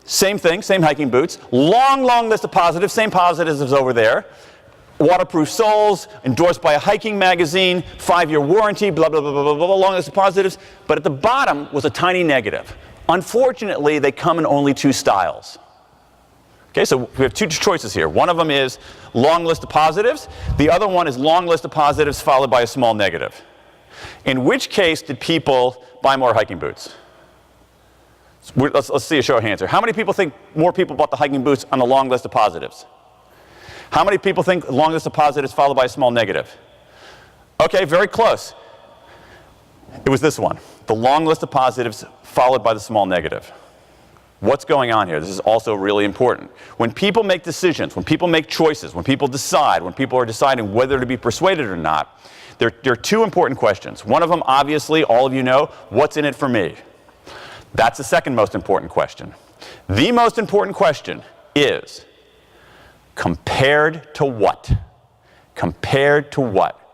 same thing, same hiking boots, long, long list of positives, same positives as over there. Waterproof soles, endorsed by a hiking magazine, 5-year warranty, blah, blah, blah, blah, blah, blah, long list of positives. But at the bottom was a tiny negative. Unfortunately, they come in only 2 styles. Okay, so we have 2 choices here. One of them is long list of positives. The other one is long list of positives followed by a small negative. In which case did people buy more hiking boots? Let's see a show of hands here. How many people think more people bought the hiking boots on the long list of positives? How many people think long list of positives followed by a small negative? Okay, very close. It was this one. The long list of positives followed by the small negative. What's going on here? This is also really important. When people make decisions, when people make choices, when people decide, when people are deciding whether to be persuaded or not, there are two important questions. One of them, obviously, all of you know, what's in it for me? That's the second most important question. The most important question is, compared to what? Compared to what?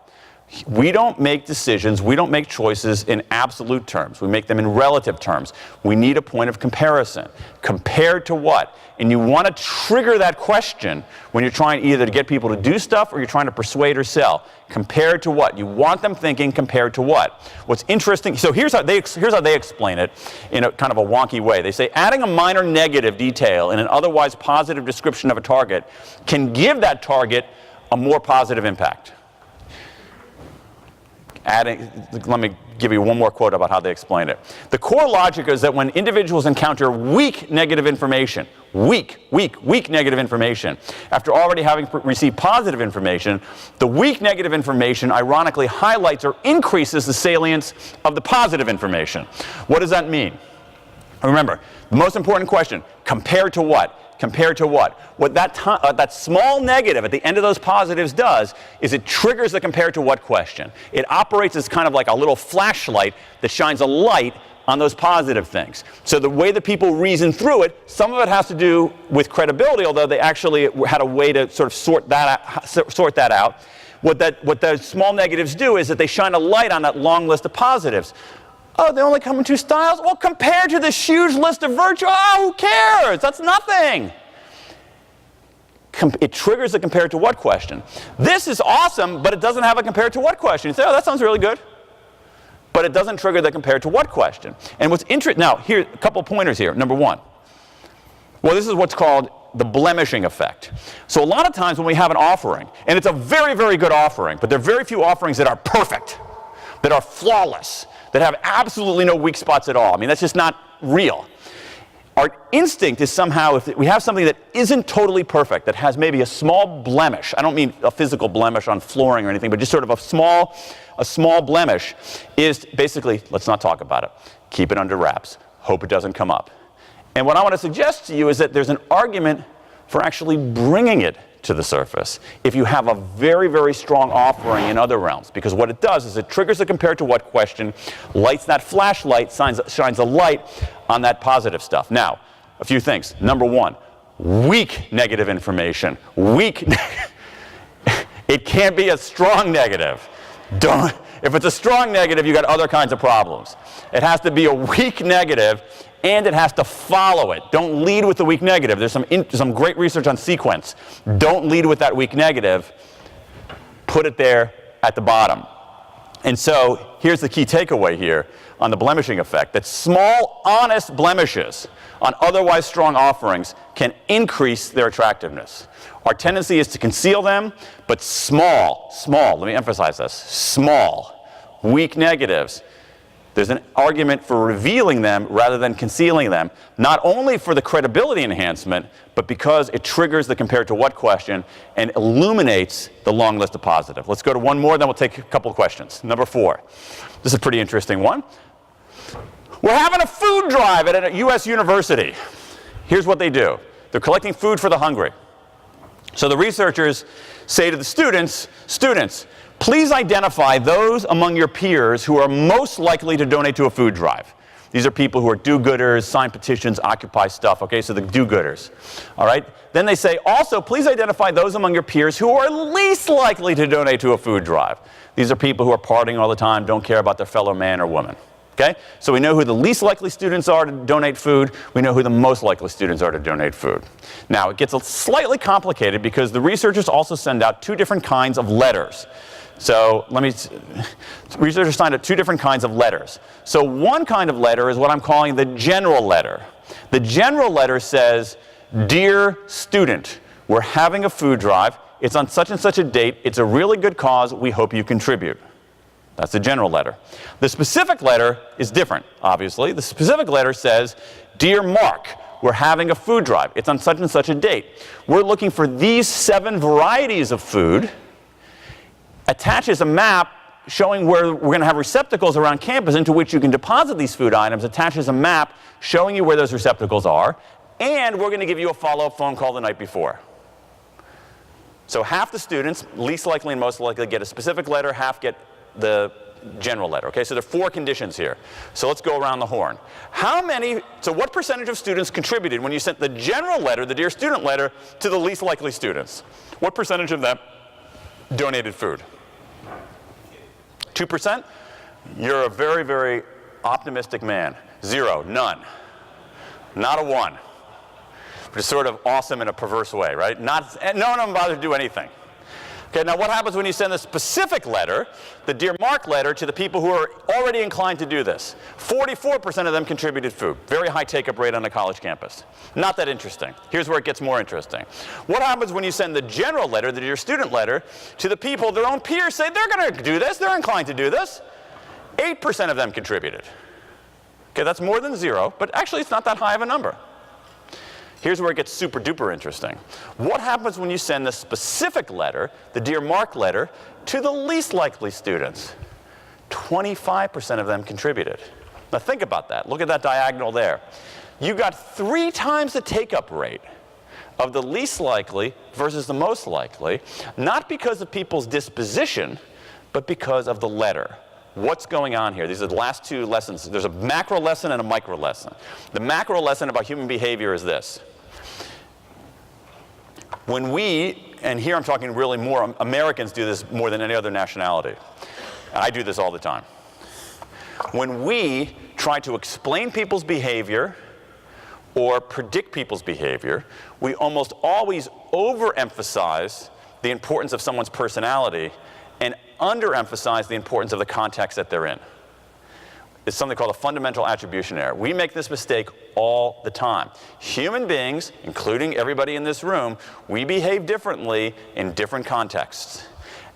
We don't make decisions, we don't make choices in absolute terms. We make them in relative terms. We need a point of comparison. Compared to what? And you want to trigger that question when you're trying either to get people to do stuff or you're trying to persuade or sell. Compared to what? You want them thinking compared to what? What's interesting, so here's how they explain it in a kind of a wonky way. They say adding a minor negative detail in an otherwise positive description of a target can give that target a more positive impact. Let me give you one more quote about how they explain it. The core logic is that when individuals encounter weak negative information, weak negative information, after already having received positive information, the weak negative information ironically highlights or increases the salience of the positive information. What does that mean? Remember, the most important question, compared to what? Compared to what? What that small negative at the end of those positives does is it triggers the compared to what question. It operates as kind of like a little flashlight that shines a light on those positive things. So the way that people reason through it, some of it has to do with credibility, although they actually had a way to sort of sort that out. What the small negatives do is that they shine a light on that long list of positives. Oh, they only come in two styles? Well, compared to this huge list of virtues, oh, who cares? That's nothing. It triggers the compared to what question. This is awesome, but it doesn't have a compared to what question. You say, oh, that sounds really good. But it doesn't trigger the compared to what question. And what's interesting, now, here, a couple pointers here. Number one, well, this is what's called the blemishing effect. So a lot of times when we have an offering, and it's a very, very good offering, but there are very few offerings that are perfect, that are flawless, that have absolutely no weak spots at all. I mean, that's just not real. Our instinct is somehow, if we have something that isn't totally perfect, that has maybe a small blemish, I don't mean a physical blemish on flooring or anything, but just sort of a small blemish, is basically, let's not talk about it. Keep it under wraps. Hope it doesn't come up. And what I want to suggest to you is that there's an argument for actually bringing it to the surface if you have a very, very strong offering in other realms. Because what it does is it triggers the compared to what question, lights that flashlight, shines a light on that positive stuff. Now, a few things. Number one, weak negative information. It can't be a strong negative. If it's a strong negative, you got other kinds of problems. It has to be a weak negative, and it has to follow it. Don't lead with the weak negative. There's some great research on sequence. Don't lead with that weak negative. Put it there at the bottom. And so here's the key takeaway here on the blemishing effect, that small, honest blemishes on otherwise strong offerings can increase their attractiveness. Our tendency is to conceal them, but small, let me emphasize this, small, weak negatives, there's an argument for revealing them rather than concealing them, not only for the credibility enhancement, but because it triggers the compared to what question and illuminates the long list of positive. Let's go to one more, then we'll take a couple of questions. Number 4. This is a pretty interesting one. We're having a food drive at a U.S. university. Here's what they do. They're collecting food for the hungry. So the researchers say to the students, please identify those among your peers who are most likely to donate to a food drive. These are people who are do-gooders, sign petitions, occupy stuff, okay, so the do-gooders. All right? Then they say, also, please identify those among your peers who are least likely to donate to a food drive. These are people who are partying all the time, don't care about their fellow man or woman. Okay? So we know who the least likely students are to donate food. We know who the most likely students are to donate food. Now, it gets slightly complicated because the researchers also send out 2 different kinds of letters. So researchers signed up 2 different kinds of letters. So one kind of letter is what I'm calling the general letter. The general letter says, dear student, we're having a food drive. It's on such and such a date. It's a really good cause. We hope you contribute. That's the general letter. The specific letter is different, obviously. The specific letter says, dear Mark, we're having a food drive. It's on such and such a date. We're looking for these 7 varieties of food, attaches a map showing where we're going to have receptacles around campus into which you can deposit these food items, attaches a map showing you where those receptacles are, and we're going to give you a follow-up phone call the night before. So half the students, least likely and most likely, get a specific letter, half get the general letter. Okay, so there are 4 conditions here. So let's go around the horn. So what percentage of students contributed when you sent the general letter, the Dear Student letter, to the least likely students? What percentage of them donated food? 2%? You're a very, very optimistic man. 0, none. Not a 1. Which is sort of awesome in a perverse way, right? No one of them bothered to do anything. Okay, now what happens when you send a specific letter, the Dear Mark letter, to the people who are already inclined to do this? 44% of them contributed food. Very high take-up rate on a college campus. Not that interesting. Here's where it gets more interesting. What happens when you send the general letter, the Dear Student letter, to the people their own peers say they're going to do this, they're inclined to do this? 8% of them contributed. Okay, that's more than 0, but actually it's not that high of a number. Here's where it gets super duper interesting. What happens when you send the specific letter, the Dear Mark letter, to the least likely students? 25% of them contributed. Now think about that. Look at that diagonal there. You got 3 times the take-up rate of the least likely versus the most likely, not because of people's disposition, but because of the letter. What's going on here? These are the last 2 lessons. There's a macro lesson and a micro lesson. The macro lesson about human behavior is this. When we, and here I'm talking really more, Americans do this more than any other nationality. And I do this all the time. When we try to explain people's behavior or predict people's behavior, we almost always overemphasize the importance of someone's personality and underemphasize the importance of the context that they're in. It's something called a fundamental attribution error. We make this mistake all the time. Human beings, including everybody in this room, we behave differently in different contexts.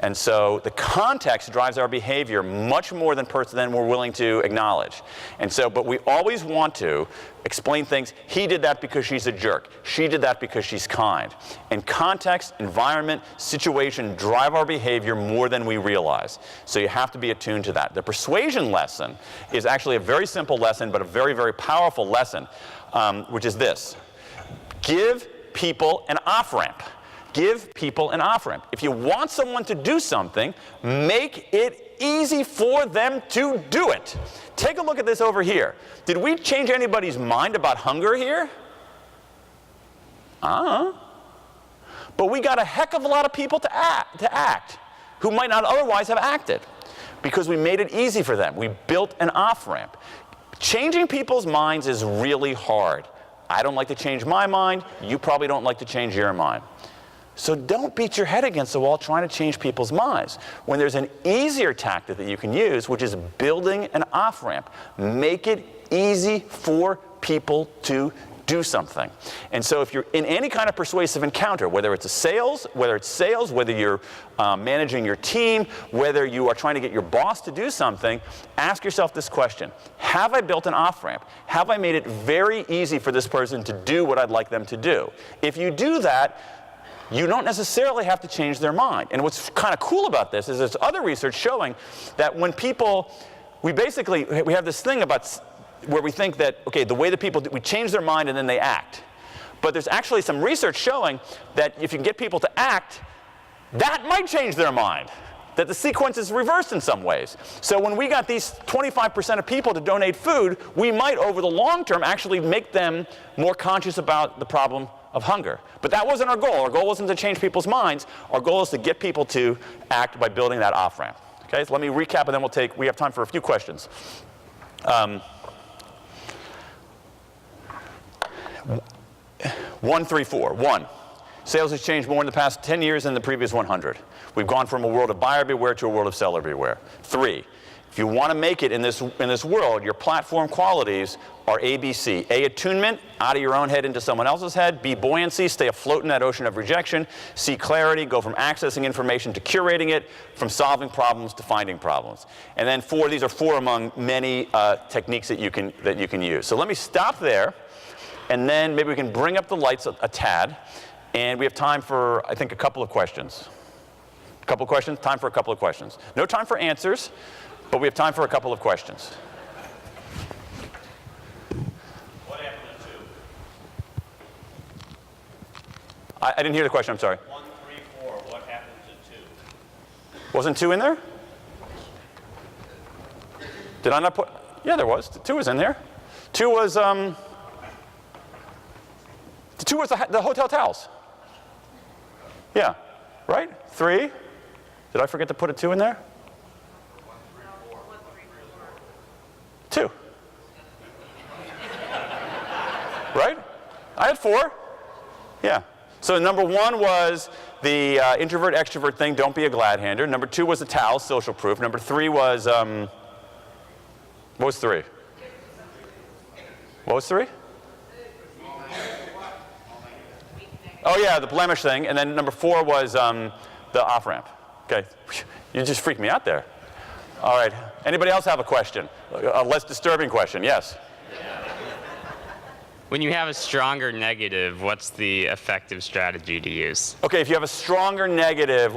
And so the context drives our behavior much more than we're willing to acknowledge. And so, but we always want to explain things. He did that because she's a jerk. She did that because she's kind. And context, environment, situation drive our behavior more than we realize. So you have to be attuned to that. The persuasion lesson is actually a very simple lesson, but a very, very powerful lesson, which is this. Give people an off-ramp. Give people an off-ramp. If you want someone to do something, make it easy for them to do it. Take a look at this over here. Did we change anybody's mind about hunger here? But we got a heck of a lot of people to act who might not otherwise have acted because we made it easy for them. We built an off-ramp. Changing people's minds is really hard. I don't like to change my mind. You probably don't like to change your mind. So don't beat your head against the wall trying to change people's minds. When there's an easier tactic that you can use, which is building an off-ramp. Make it easy for people to do something. And so if you're in any kind of persuasive encounter, whether it's sales, whether you're managing your team, whether you are trying to get your boss to do something, ask yourself this question. Have I built an off-ramp? Have I made it very easy for this person to do what I'd like them to do? If you do that, you don't necessarily have to change their mind. And what's kind of cool about this is there's other research showing that when people, we have this thing about where we think that, okay, the way that people we change their mind and then they act. But there's actually some research showing that if you can get people to act, that might change their mind. That the sequence is reversed in some ways. So when we got these 25% of people to donate food, we might, over the long term, actually make them more conscious about the problem of hunger. But that wasn't our goal. Our goal wasn't to change people's minds. Our goal is to get people to act by building that off-ramp. Okay, so let me recap and then we have time for a few questions. 1, 3, 4. 1, sales has changed more in the past 10 years than the previous 100. We've gone from a world of buyer beware to a world of seller beware. 3, if you want to make it in this world, your platform qualities are ABC. A, attunement, out of your own head into someone else's head. B, buoyancy, stay afloat in that ocean of rejection. C, clarity, go from accessing information to curating it, from solving problems to finding problems. And then 4, these are 4 among many techniques that you can use. So let me stop there. and then maybe we can bring up the lights a tad, and we have time for, I think, a couple of questions. A couple of questions? Time for a couple of questions. No time for answers, but we have time for a couple of questions. What happened to 2? I didn't hear the question, I'm sorry. 1, 3, 4, what happened to 2? Wasn't 2 in there? Did I not put? Yeah, there was. 2 was in there. 2 was, 2 was the hotel towels. Yeah, right? 3. Did I forget to put a 2 in there? 2. Right? I had 4. Yeah. So number 1 was the introvert extrovert thing, don't be a glad hander. Number 2 was the towels, social proof. Number 3 was, what was 3? What was 3? Oh yeah, the blemish thing. And then number 4 was the off-ramp. Okay, you just freaked me out there. All right, anybody else have a question? A less disturbing question, yes? When you have a stronger negative, what's the effective strategy to use? Okay, if you have a stronger negative,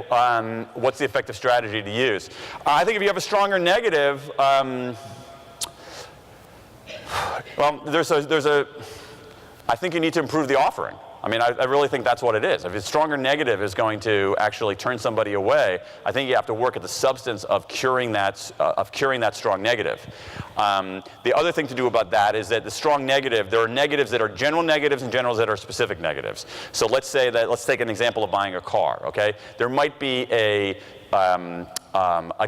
what's the effective strategy to use? I think if you have a stronger negative, well, I think you need to improve the offering. I mean, I really think that's what it is. If a stronger negative is going to actually turn somebody away, I think you have to work at the substance of curing that strong negative. The other thing to do about that is that the strong negative, there are negatives that are general negatives and generals that are specific negatives. So let's take an example of buying a car, okay? There might be a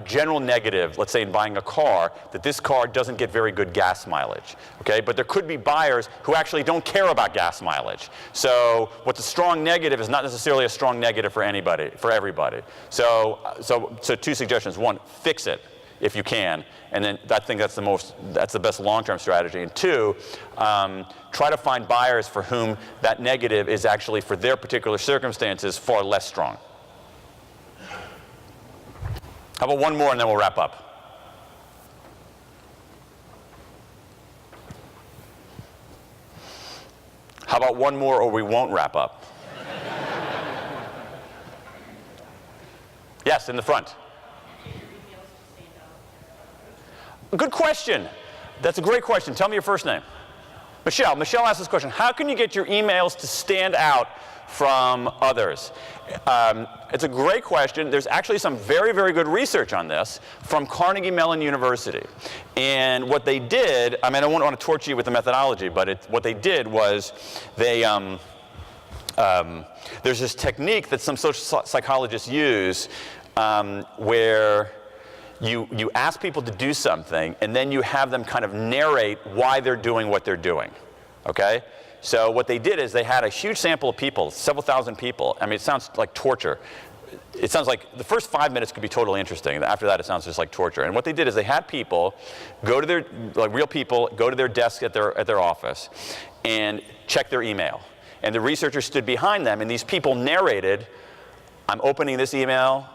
general negative, let's say in buying a car, that this car doesn't get very good gas mileage, okay? But there could be buyers who actually don't care about gas mileage. So what's a strong negative is not necessarily a strong negative for anybody, for everybody. So 2 suggestions. 1, fix it if you can, and then I think that's the best long-term strategy. And 2, try to find buyers for whom that negative is actually, for their particular circumstances, far less strong. How about one more and then we'll wrap up? How about one more or we won't wrap up? Yes, in the front. Good question. That's a great question. Tell me your first name. Michelle. Michelle asked this question. How can you get your emails to stand out from others? It's a great question. There's actually some very, very good research on this from Carnegie Mellon University. And what they did, I mean, I don't want to torture you with the methodology, but what they did was they, there's this technique that some social psychologists use where you ask people to do something and then you have them kind of narrate why they're doing what they're doing, okay? So what they did is they had a huge sample of people, several thousand people. I mean, it sounds like torture. It sounds like the first 5 minutes could be totally interesting. After that, it sounds just like torture. And what they did is they had people go to their, like real people, go to their desk at their office and check their email. And the researchers stood behind them, and these people narrated, I'm opening this email.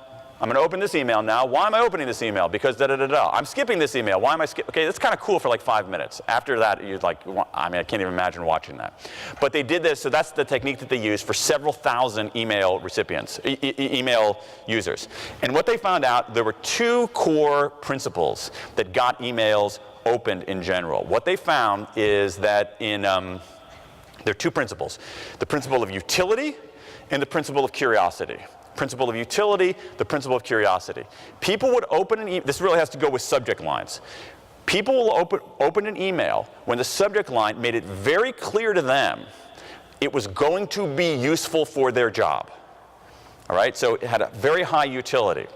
I'm going to open this email now. Why am I opening this email? Because da-da-da-da. I'm skipping this email. Why am I skipping? Okay, that's kind of cool for like 5 minutes. After that, you're like, I mean, I can't even imagine watching that. But they did this, so that's the technique that they used for several thousand email recipients, email users. And what they found out, there were 2 core principles that got emails opened in general. What they found is that there are 2 principles. The principle of utility and the principle of curiosity. Principle of utility, the principle of curiosity. People would open an email, this really has to go with subject lines. People will open an email when the subject line made it very clear to them it was going to be useful for their job. All right, so it had a very high utility.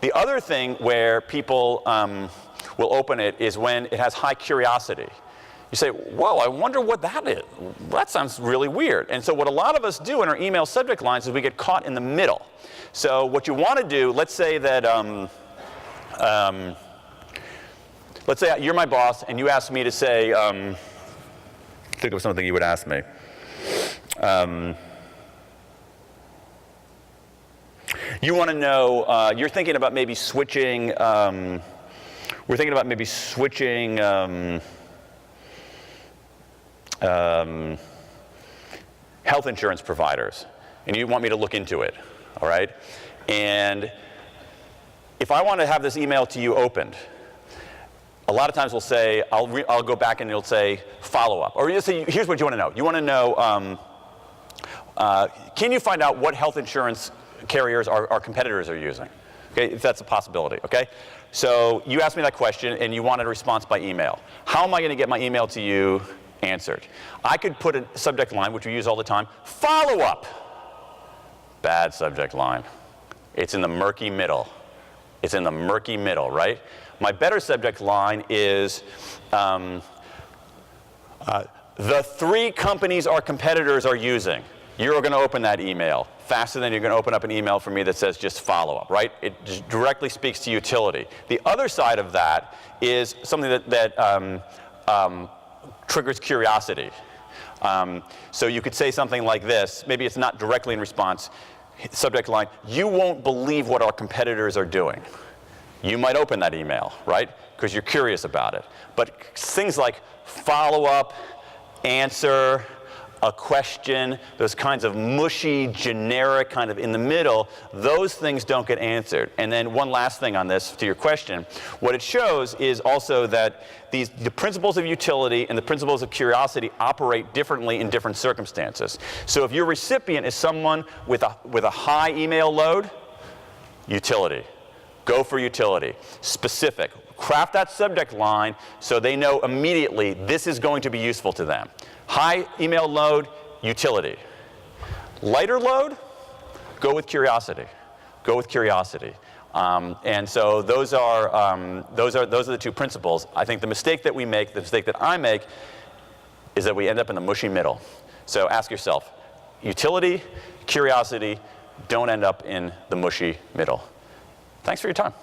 The other thing where people will open it is when it has high curiosity. You say, whoa, I wonder what that is. That sounds really weird. And so what a lot of us do in our email subject lines is we get caught in the middle. So what you want to do, let's say that, let's say you're my boss and you ask me to say, think of something you would ask me. You want to know, you're thinking about maybe switching, we're thinking about maybe switching, health insurance providers, and you want me to look into it, all right? And if I want to have this email to you opened, a lot of times we'll say, I'll go back and it'll say follow up. Or you'll say, here's what you want to know. You want to know, can you find out what health insurance carriers our competitors are using? Okay, if that's a possibility, okay? So you asked me that question and you wanted a response by email. How am I going to get my email to you answered? I could put a subject line, which we use all the time, follow up. Bad subject line. It's in the murky middle. It's in the murky middle, right? My better subject line is the 3 companies our competitors are using. You're going to open that email faster than you're going to open up an email from me that says just follow up, right? It just directly speaks to utility. The other side of that is something that triggers curiosity. So you could say something like this. Maybe it's not directly in response. Subject line, you won't believe what our competitors are doing. You might open that email, right? Because you're curious about it. But things like follow up, answer, a question, those kinds of mushy, generic, kind of in the middle, those things don't get answered. And then one last thing on this, to your question, what it shows is also that the principles of utility and the principles of curiosity operate differently in different circumstances. So if your recipient is someone with a high email load, utility. Go for utility. Specific. Craft that subject line so they know immediately this is going to be useful to them. High email load, utility. Lighter load, go with curiosity. Go with curiosity. And so those are the 2 principles. I think the mistake that we make, the mistake that I make, is that we end up in the mushy middle. So ask yourself, utility, curiosity, don't end up in the mushy middle. Thanks for your time.